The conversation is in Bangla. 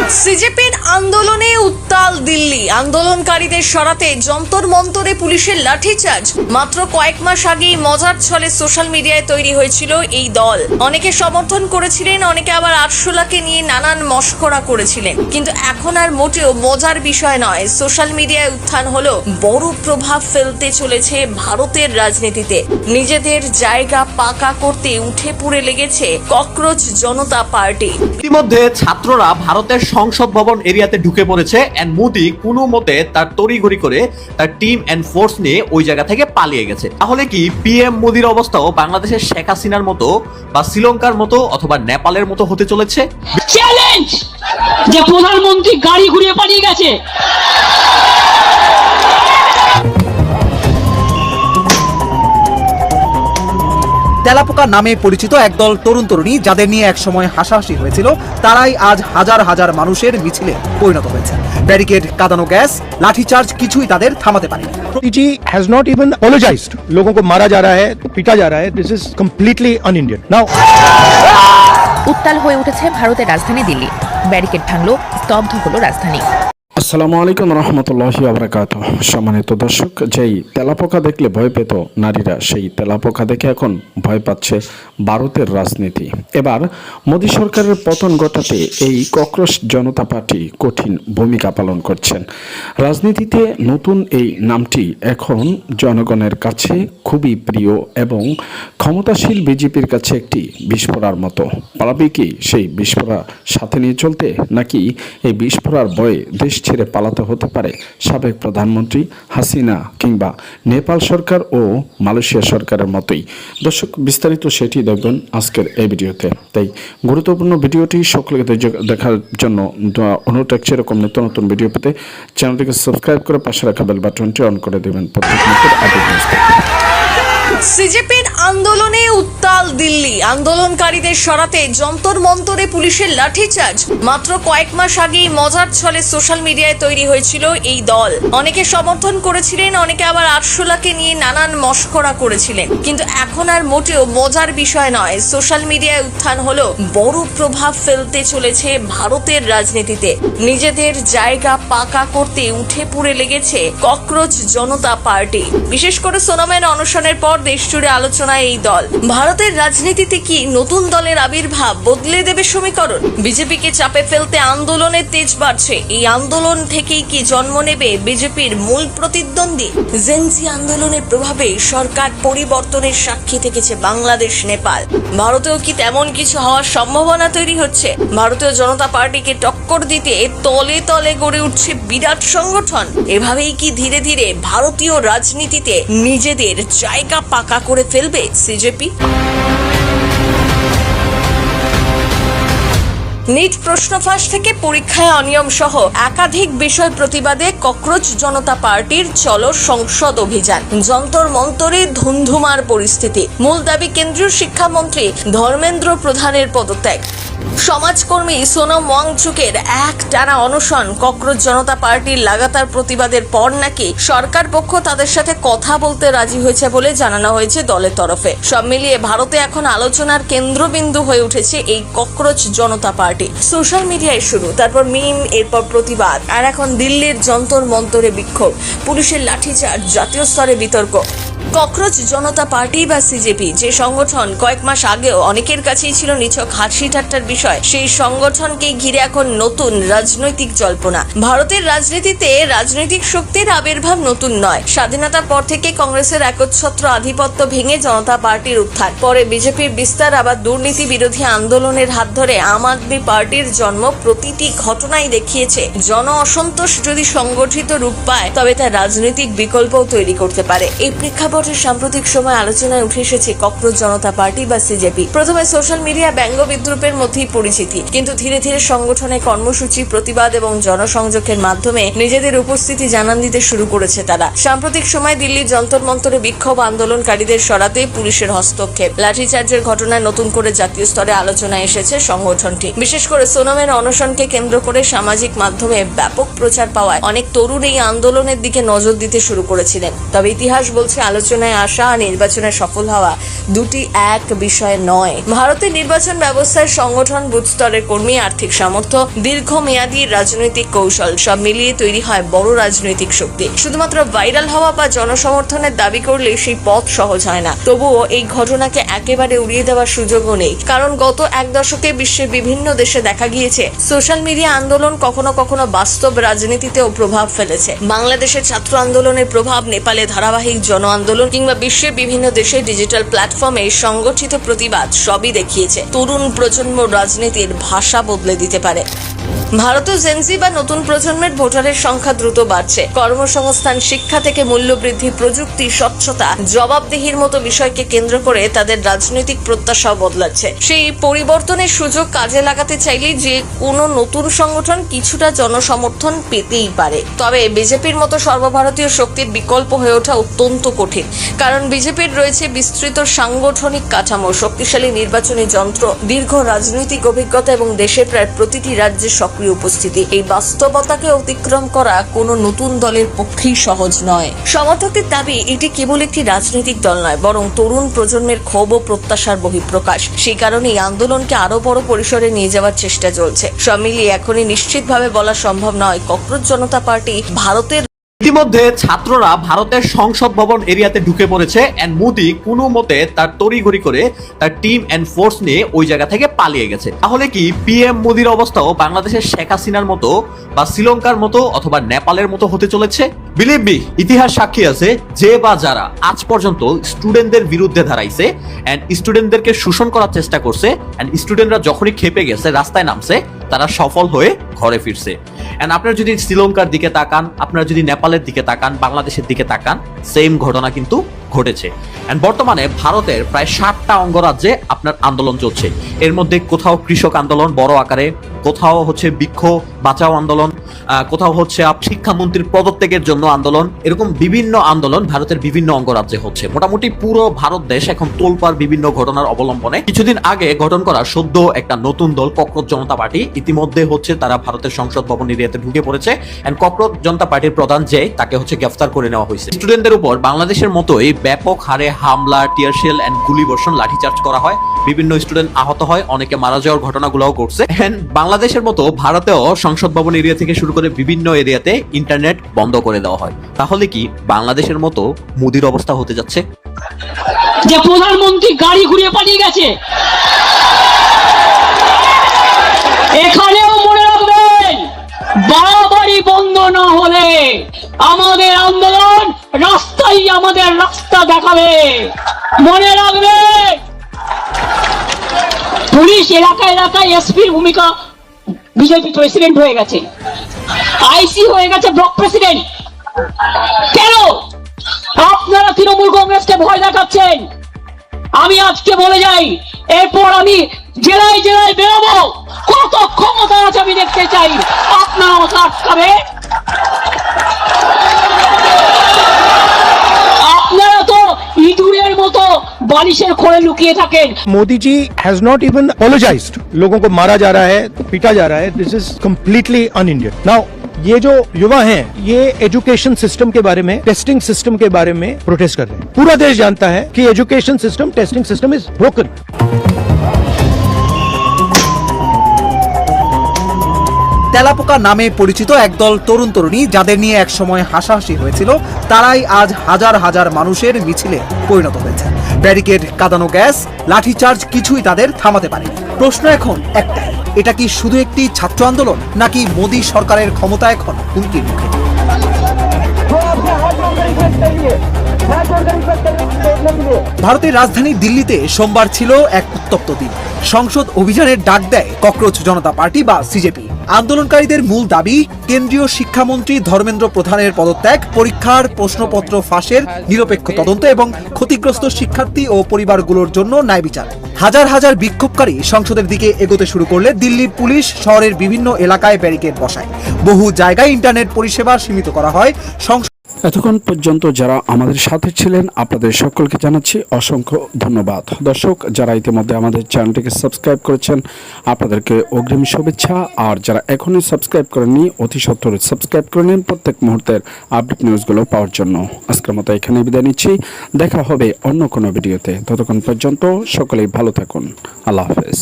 সিজেপির আন্দোলনে উত্তাল দিল্লি। আন্দোলনকারীদের সরাতে যন্তর মন্তরে পুলিশের লাঠিচার্জ। মাত্র কয়েক মাস আগেই মজার ছলে সোশ্যাল মিডিয়ায় তৈরি হয়েছিল এই দল। অনেকে সমর্থন করেছিলেন, অনেকে আবার আরশোলাকে নিয়ে নানান মশকরা করেছিলেন। কিন্তু এখন আর মোটেও মজার বিষয় নয়। সোশ্যাল মিডিয়ায় উত্থান হলো বড় প্রভাব ফেলতে চলেছে ভারতের রাজনীতিতে। নিজেদের জায়গা পাকা করতে উঠে পড়ে লেগেছে ককরোচ জনতা পার্টি। ইতিমধ্যে ছাত্ররা ভারতের সংসদ ভবন এরিয়াতে ঢুকে পড়েছে এন্ড মোদি কোনো মতে তার তড়িঘড়ি করে তার টিম এন্ড ফোর্স নিয়ে ওই জায়গা থেকে পালিয়ে গেছে। তাহলে কি পিএম মোদির অবস্থাও বাংলাদেশের শেখ হাসিনার মতো বা শ্রীলঙ্কার মতো অথবা নেপালের মতো হতে চলেছে? চ্যালেঞ্জ যে প্রধানমন্ত্রী গাড়ি ঘুরিয়ে পালিয়ে গেছে। তেলাপোকা নামে পরিচিত একদল তরুণ তরুণী যাদের নিয়ে একসময় হাসাহাসি হয়েছিল, তারাই আজ হাজার হাজার মানুষের মিছিলে পরিণত হয়েছে। ব্যারিকেড, কাঁদানো গ্যাস, লাঠিচার্জ কিছুই তাদের থামাতে পারেনি। जी has not even apologized. लोगों को मारा जा रहा है, पीटा जा रहा है. This is completely un-Indian. Now উত্তাল হয়ে উঠেছে ভারতের রাজধানী দিল্লি। ব্যারিকেড ভাঙলো, স্তব্ধ হলো রাজধানী। আসসালামু আলাইকুম রহমতুল্লাহি ওয়াবারাকাতুহ। সম্মানিত দর্শক, যেই তেলাপোকা দেখলে ভয় পেত নারীরা, সেই তেলাপোকা দেখে এখন ভয় পাচ্ছে ভারতের রাজনীতি। এবার মোদী সরকারের পতন ঘটাতে এই ককরোচ জনতা পার্টি কঠিন ভূমিকা পালন করছেন। রাজনীতিতে নতুন এই নামটি এখন জনগণের কাছে খুবই প্রিয় এবং ক্ষমতাশীল বিজেপির কাছে একটি বিস্ফোরার মতো। পালাবে কি সেই বিস্ফোরা সাথে নিয়ে চলতে, নাকি এই বিস্ফোরার ভয়ে দেশ ছেড়ে পালাতে হতে পারে সাবেক প্রধানমন্ত্রী হাসিনা কিংবা নেপাল সরকার ও মালয়েশিয়া সরকারের মতোই? দর্শক, বিস্তারিত সেটি দেখবেন আজকের এই ভিডিওতে। তাই গুরুত্বপূর্ণ ভিডিওটি সকলকে দেখার জন্য অনুরোধ রাখছি। এরকম নিত্য নতুন ভিডিও পেতে চ্যানেলটিকে সাবস্ক্রাইব করে পাশে রাখা বেল বাটনটি অন করে দেবেন প্রত্যেক মুহূর্তের আপডেট পেতে। সিজেপির আন্দোলনে উত্তাল দিল্লি। আন্দোলনকারীদের সরাতে যন্তর মন্তরে পুলিশের লাঠিচার্জ। মাত্র কয়েক মাস আগেই মজার ছলে সোশ্যাল মিডিয়ায় তৈরি হয়েছিল এই দল। অনেকে সমর্থন করেছিলেন, অনেকে আবার আরশোলাকে নিয়ে নানান মশকরা করেছিলেন। কিন্তু এখন আর মোটেও মজার বিষয় নয়। সোশ্যাল মিডিয়ায় উত্থান হলো বড় প্রভাব ফেলতে চলেছে ভারতের রাজনীতিতে। নিজেদের জায়গা পাকা করতে উঠে পড়ে লেগেছে ককরোচ জনতা পার্টি। বিশেষ করে সোনামের অনশনের পর দেশ জুড়ে আলোচনায় এই দল। ভারতের রাজনীতিতে কি নতুন দলের আবির্ভাব বদলে দেবে সমীকরণ? বিজেপিকে চাপে ফেলতে আন্দোলনের তেজ বাড়ছে। এই আন্দোলন থেকেই কি জন্ম নেবে বিজেপির মূল প্রতিদ্বন্দ্বী? জেনজি আন্দোলনের প্রভাবে সরকার পরিবর্তনের সাক্ষী থেকেছে বাংলাদেশ, নেপাল। ভারতেও কি তেমন কিছু হওয়ার সম্ভাবনা তৈরি হচ্ছে? ভারতীয় জনতা পার্টিকে টক্কর দিতে তলে তলে গড়ে উঠছে বিরাট সংগঠন। এভাবেই কি ধীরে ধীরে ভারতীয় রাজনীতিতে নিজেদের জায়গা পাকা করে ফেলবে সিজেপি? নিট প্রশ্নফাঁস থেকে পরীক্ষায় অনিয়ম সহ একাধিক বিষয় প্রতিবাদে ককরোচ জনতা পার্টির চলো সংসদ অভিযান। যন্তর মন্তরে ধুন্ধুমার পরিস্থিতি। মূল দাবি কেন্দ্রীয় শিক্ষামন্ত্রী ধর্মেন্দ্র প্রধানের পদত্যাগ। সমাজকর্মী সোনম ওয়াংচুকের এক টানা অনশন। ককরোচ জনতা পার্টির লাগাতার প্রতিবাদের পর নাকি সরকার পক্ষ তাদের সাথে কথা বলতে রাজি হয়েছে বলে জানানো হয়েছে দলের তরফে। সব মিলিয়ে ভারতে এখন আলোচনার কেন্দ্রবিন্দু হয়ে উঠেছে এই ককরোচ জনতা পার্টি। সোশ্যাল মিডিয়ায় শুরু, তারপর মিম, এরপর প্রতিবাদ, আর এখন দিল্লির যন্তর মন্তরে বিক্ষোভ, পুলিশের লাঠিচার্জ, জাতীয় স্তরে বিতর্ক। ককরোচ জনতা পার্টি বা সিজেপি, যে সংগঠন কয়েক মাস আগেও অনেকের কাছেই ছিল নিছক হাসি ঠাট্টার বিষয়, সেই সংগঠনকে ঘিরে এখন নতুন রাজনৈতিক জল্পনা। ভারতের রাজনীতিতে রাজনৈতিক শক্তির আবির্ভাব নতুন নয়। স্বাধীনতার পর থেকে কংগ্রেসের একচ্ছত্র আধিপত্য ভেঙে জনতা পার্টির উত্থান, পরে বিজেপির বিস্তার, আবার দুর্নীতি বিরোধী আন্দোলনের হাত ধরে আম আদমি পার্টির জন্ম। প্রতিটি ঘটনাই দেখিয়েছে জন অসন্তোষ যদি সংগঠিত রূপ পায় তবে তা রাজনৈতিক বিকল্পও তৈরি করতে পারে। এই প্রেক্ষাপটে সাম্প্রতিক সময় আলোচনায় উঠে এসেছে ককরোচ জনতা পার্টি বা সিজেপি। প্রথমে সোশ্যাল মিডিয়া ব্যঙ্গ বিদ্রুপের মধ্যেই পরিচিতি, কিন্তু ধীরে ধীরে সংগঠনের কর্মসূচি, প্রতিবাদ এবং জনসংযোগের মাধ্যমে নিজেদের উপস্থিতি জানান দিতে শুরু করেছে তারা। সাম্প্রতিক সময় দিল্লির যন্তর মন্তরে বিক্ষোভ, আন্দোলনকারীদের সরাতে পুলিশের হস্তক্ষেপ, লাঠিচার্জের ঘটনায় নতুন করে জাতীয় স্তরে আলোচনায় এসেছে সংগঠনটি। বিশেষ করে সোনমের অনশনকে কেন্দ্র করে সামাজিক মাধ্যমে ব্যাপক প্রচার পাওয়ায় অনেক তরুণ এই আন্দোলনের দিকে নজর দিতে শুরু করেছিলেন। তবে ইতিহাস বলছে আলোচনা নির্বাচনে আসা আর নির্বাচনে সফল হওয়া দুটি এক বিষয় নয়। ভারতের নির্বাচন ব্যবস্থায় সংগঠন, বুথ স্তরের কর্মী, আর্থিক সামর্থ্য, দীর্ঘমেয়াদী রাজনৈতিক কৌশল সব মিলিয়ে তৈরি হয় বড় রাজনৈতিক শক্তি। শুধুমাত্র ভাইরাল হওয়া বা জনসমর্থনের দাবি করলে সেই পথ সহজ হয় না। তবুও এই ঘটনাকে একেবারে উড়িয়ে দেওয়ার সুযোগও নেই, কারণ গত এক দশকে বিশ্বের বিভিন্ন দেশে দেখা গিয়েছে সোশ্যাল মিডিয়া আন্দোলন কখনো কখনো বাস্তব রাজনীতিতেও প্রভাব ফেলেছে। বাংলাদেশের ছাত্র আন্দোলনের প্রভাব, নেপালে ধারাবাহিক জন আন্দোলন কিংবা বিশ্বের বিভিন্ন দেশে ডিজিটাল প্ল্যাটফর্মে সংগঠিত প্রতিবাদ সবই দেখিয়েছে তরুণ প্রজন্ম রাজনীতির ভাষা বদলে দিতে পারে। ভারতেও জেনজি বা নতুন প্রজন্মের ভোটারের সংখ্যা দ্রুত বাড়ছে। কর্মসংস্থান, শিক্ষা থেকে মূল্যবৃদ্ধি, প্রযুক্তি, স্বচ্ছতা, জবাবদিহির মতো বিষয়কে কেন্দ্র করে তাদের রাজনৈতিক প্রত্যাশাও বদলাচ্ছে। সেই পরিবর্তনের সুযোগ কাজে লাগাতে চাইলে যে কোনো নতুন সংগঠন কিছুটা জনসমর্থন পেতেই পারে। তবে বিজেপির মতো সর্বভারতীয় শক্তির বিকল্প হয়ে ওঠা অত্যন্ত কঠিন, কারণ বিজেপির রয়েছে বিস্তৃত সাংগঠনিক কাঠামো, শক্তিশালী নির্বাচনী যন্ত্র, দীর্ঘ রাজনৈতিক অভিজ্ঞতা এবং দেশের প্রায় প্রতিটি রাজ্যে সক্রিয় উপস্থিতি। এই বাস্তবতাকে অতিক্রম করা কোনো নতুন দলের পক্ষেই সহজ নয়। সমর্থকদের দাবি এটি কেবল একটি রাজনৈতিক দল নয়, বরং তরুণ প্রজন্মের ক্ষোভ ও প্রত্যাশার বহিঃপ্রকাশ। সেই কারণেই আন্দোলনকে আরো বড় পরিসরে নিয়ে যাওয়ার চেষ্টা চলছে। সব মিলিয়ে এখনই নিশ্চিতভাবে বলা সম্ভব নয় ককরোচ জনতা পার্টি ভারতের। ইতিমধ্যে ছাত্ররা ভারতের সংসদ ভবন এরিয়াতে ঢুকে পড়েছে এন্ড মোদি কোনো মতে তার তড়িঘড়ি করে তার টিম এন্ড ফোর্স নিয়ে ওই জায়গা থেকে পালিয়ে গেছে। তাহলে কি পিএম মোদির অবস্থাও বাংলাদেশের শেখ হাসিনার মতো বা শ্রীলঙ্কার মতো অথবা নেপালের মতো হতে চলেছে? বিলিভ মি, ইতিহাস সাক্ষী আছে যে বা যারা আজ পর্যন্ত স্টুডেন্টদের বিরুদ্ধে দাঁড়াইছে এন্ড স্টুডেন্টদেরকে শোষণ করার চেষ্টা করছে এন্ড স্টুডেন্টরা যখনই খেপে গেছে, রাস্তায় নামছে, তারা সফল হয়ে ঘরে ফিরছে। এন্ড আপনারা যদি শ্রীলঙ্কার দিকে তাকান, আপনারা যদি নেপালের দিকে তাকান, বাংলাদেশের দিকে তাকান, সেম ঘটনা কিন্তু ঘটেছে। এন্ড বর্তমানে ভারতের প্রায় 60টা অঙ্গরাজ্যে আপনার আন্দোলন চলছে। এর মধ্যে কোথাও কৃষক আন্দোলন বড় আকারে, কোথাও হচ্ছে বৃক্ষ বাঁচাও আন্দোলন, কোথাও হচ্ছে শিক্ষামন্ত্রীর পদত্যাগের জন্য আন্দোলন। এরকম বিভিন্ন আন্দোলন ভারতের বিভিন্ন অঙ্গরাজ্যে হচ্ছে। মোটামুটি পুরো ভারত দেশ এখন তোলপাড় বিভিন্ন ঘটনার অবলম্বনে। কিছুদিন আগে গঠন করা সদ্য একটা নতুন দল ককরোচ জনতা পার্টি ইতিমধ্যে হচ্ছে তারা ভারতের সংসদ ভবন এরিয়াতে ঢুকে পড়েছে এন্ড ককরোচ জনতা পার্টির প্রধান যে তাকে হচ্ছে গ্রেফতার করে নেওয়া হয়েছে। স্টুডেন্টদের উপর বাংলাদেশের মতোই ব্যাপক হারে হামলা, টিয়ার শেল এন্ড গুলি বর্ষণ, লাঠিচার্জ করা হয়। বিভিন্ন স্টুডেন্ট আহত হয়, অনেকে মারা যাওয়ার ঘটনাগুলোও ঘটছে। এন্ড বাংলাদেশের মতো ভারতেও সংসদ ভবন এরিয়া থেকে শুরু করে বিভিন্ন এরিয়াতে ইন্টারনেট বন্ধ করে দেওয়া হয়। তাহলে কি বাংলাদেশের মতো মোদির অবস্থা হতে যাচ্ছে? যে প্রধানমন্ত্রী গাড়ি ঘুরিয়ে পালিয়ে গেছে, এখানেও মনে রাখবেন বাড়াবাড়ি বন্ধ না হলে আমাদের আন্দোলন রাস্তাই আমাদের রাস্তা দেখাবে। মনে রাখবেন পুলিশ এলাকা এলাকায় এসপির ভূমিকা, বিজেপি প্রেসিডেন্ট হয়ে গেছে, আইসি হয়ে গেছে ব্লক প্রেসিডেন্ট। কেন আপনারা তৃণমূল কংগ্রেসকে ভয় দেখাচ্ছেন? আমি আজকে বলে যাই, এরপর আমি জেলায় জেলায় বেরোবো, কত ক্ষমতা আছে আমি দেখতে চাই। আপনারা আমাকে আটকাবে? আপনারা তো ইঁদুরের মতো বালিশের খোলে লুকিয়ে থাকেন। Modi ji has not even apologized। लोगों को मारा जा रहा है, पीटा जा रहा है। This is completely an Indian. Now ये जो युवा हैं, ये एजुकेशन सिस्टम के बारे में, टेस्टिंग सिस्टम के बारे में प्रोटेस्ट कर रहे हैं। पूरा देश जानता है कि education system, testing system is broken. তেলাপোকা নামে পরিচিত একদল তরুণ তরুণী যাদের নিয়ে একসময় হাসাহাসি হয়েছিল, তারাই আজ হাজার হাজার মানুষের মিছিলে পরিণত হয়েছে। ব্যারিকেড, কাঁদানো গ্যাস, লাঠিচার্জ কিছুই তাদের থামাতে পারেনি। প্রশ্ন এখন একটাই, এটা কি শুধু একটি ছাত্র আন্দোলন, নাকি মোদী সরকারের ক্ষমতা এখন হুমকির মুখে? ভারতের রাজধানী দিল্লিতে সোমবার ছিল এক উত্তপ্ত দিন। সংসদ অভিযানের ডাক দেয় ককরোচ জনতা পার্টি বা সিজেপি। আন্দোলনকারীদের মূল দাবি কেন্দ্রীয় শিক্ষামন্ত্রী ধর্মেন্দ্র প্রধানের পদত্যাগ, পরীক্ষার প্রশ্নপত্র ফাঁসের নিরপেক্ষ তদন্ত এবং ক্ষতিগ্রস্ত শিক্ষার্থী ও পরিবারগুলোর জন্য ন্যায় বিচার। হাজার হাজার বিক্ষোভকারী সংসদের দিকে এগোতে শুরু করলে দিল্লি পুলিশ শহরের বিভিন্ন এলাকায় ব্যারিকেড বসায়। বহু জায়গায় ইন্টারনেট পরিষেবা সীমিত করা হয়। এতক্ষণ পর্যন্ত যারা আমাদের সাথে ছিলেন আপনাদের সকলকে জানাচ্ছি অসংখ্য ধন্যবাদ। দর্শক, যারা ইতিমধ্যে আমাদের চ্যানেলটিকে সাবস্ক্রাইব করেছেন আপনাদেরকে অগ্রিম শুভেচ্ছা, আর যারা এখনই সাবস্ক্রাইব করেননি অতি সত্বর সাবস্ক্রাইব করে নিন প্রত্যেক মুহূর্তের আপডেট নিউজগুলো পাওয়ার জন্য। আজকের মতো এখানে বিদায় নিচ্ছি, দেখা হবে অন্য কোনো ভিডিওতে। ততক্ষণ পর্যন্ত সকলেই ভালো থাকুন, আল্লাহ হাফেজ।